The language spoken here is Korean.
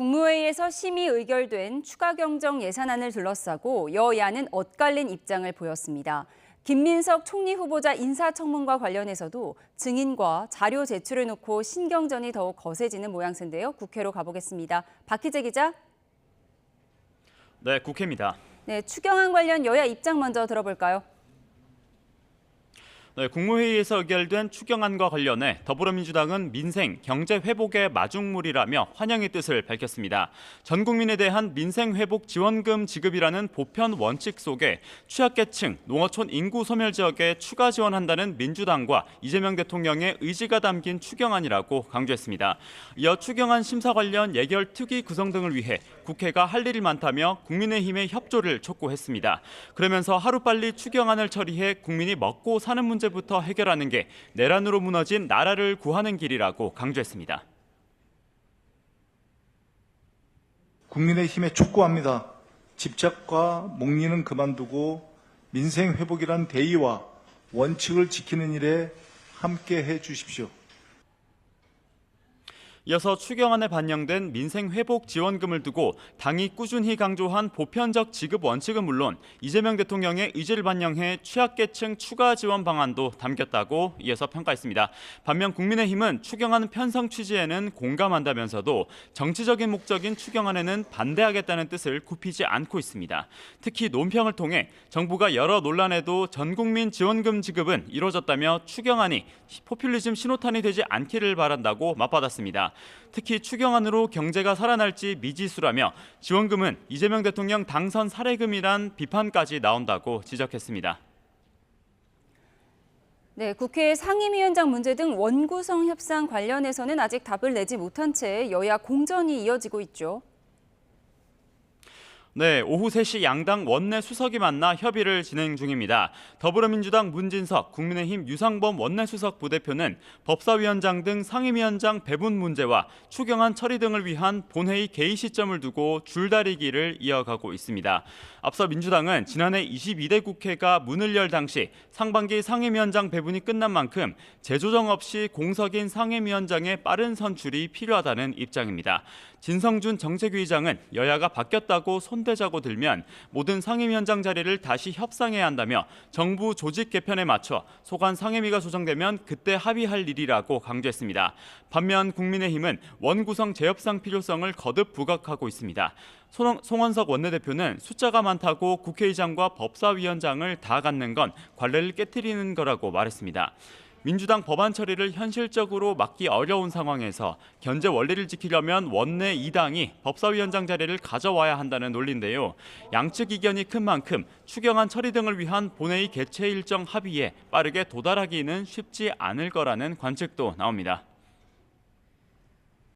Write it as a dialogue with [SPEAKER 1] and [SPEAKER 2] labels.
[SPEAKER 1] 국무회의에서 심의 의결된 추가 경정 예산안을 둘러싸고 여야는 엇갈린 입장을 보였습니다. 김민석 총리 후보자 인사청문과 관련해서도 증인과 자료 제출을 놓고 신경전이 더욱 거세지는 모양새인데요. 국회로 가보겠습니다. 박희재 기자.
[SPEAKER 2] 네, 국회입니다.
[SPEAKER 1] 네, 추경안 관련 여야 입장 먼저 들어볼까요?
[SPEAKER 2] 네, 국무회의에서 의결된 추경안과 관련해 더불어민주당은 민생, 경제 회복의 마중물이라며 환영의 뜻을 밝혔습니다. 전 국민에 대한 민생 회복 지원금 지급이라는 보편 원칙 속에 취약계층, 농어촌 인구 소멸 지역에 추가 지원한다는 민주당과 이재명 대통령의 의지가 담긴 추경안이라고 강조했습니다. 이어 추경안 심사 관련 예결 특위 구성 등을 위해 국회가 할 일이 많다며 국민의힘의 협조를 촉구했습니다. 그러면서 하루빨리 추경안을 처리해 국민이 먹고 사는 문제부터 해결하는 게 내란으로 무너진 나라를 구하는 길이라고 강조했습니다.
[SPEAKER 3] 국민의힘에 촉구합니다. 집착과 목리는 그만두고 민생 회복이란 대의와 원칙을 지키는 일에 함께해 주십시오.
[SPEAKER 2] 이어서 추경안에 반영된 민생회복 지원금을 두고 당이 꾸준히 강조한 보편적 지급 원칙은 물론 이재명 대통령의 의지를 반영해 취약계층 추가 지원 방안도 담겼다고 이어서 평가했습니다. 반면 국민의힘은 추경안 편성 취지에는 공감한다면서도 정치적인 목적인 추경안에는 반대하겠다는 뜻을 굽히지 않고 있습니다. 특히 논평을 통해 정부가 여러 논란에도 전국민 지원금 지급은 이루어졌다며 추경안이 포퓰리즘 신호탄이 되지 않기를 바란다고 맞받았습니다. 특히 추경안으로 경제가 살아날지 미지수라며 지원금은 이재명 대통령 당선 사례금이란 비판까지 나온다고 지적했습니다.
[SPEAKER 1] 네, 국회 상임위원장 문제 등 원구성 협상 관련해서는 아직 답을 내지 못한 채 여야 공전이 이어지고 있죠.
[SPEAKER 2] 네, 오후 3시 양당 원내 수석이 만나 협의를 진행 중입니다. 더불어민주당 문진석, 국민의힘 유상범 원내수석 부대표는 법사위원장 등 상임위원장 배분 문제와 추경안 처리 등을 위한 본회의 개의 시점을 두고 줄다리기를 이어가고 있습니다. 앞서 민주당은 지난해 22대 국회가 문을 열 당시 상반기 상임위원장 배분이 끝난 만큼 재조정 없이 공석인 상임위원장의 빠른 선출이 필요하다는 입장입니다. 진성준 정책위의장은 여야가 바뀌었다고 손대자고 들면 모든 상임위원장 자리를 다시 협상해야 한다며 정부 조직 개편에 맞춰 소관 상임위가 조정되면 그때 합의할 일이라고 강조했습니다. 반면 국민의힘은 원구성 재협상 필요성을 거듭 부각하고 있습니다. 송원석 원내대표는 숫자가 많다고 국회의장과 법사위원장을 다 갖는 건 관례를 깨트리는 거라고 말했습니다. 민주당 법안 처리를 현실적으로 막기 어려운 상황에서 견제 원리를 지키려면 원내 2당이 법사위원장 자리를 가져와야 한다는 논리인데요. 양측 이견이 큰 만큼 추경안 처리 등을 위한 본회의 개최 일정 합의에 빠르게 도달하기는 쉽지 않을 거라는 관측도 나옵니다.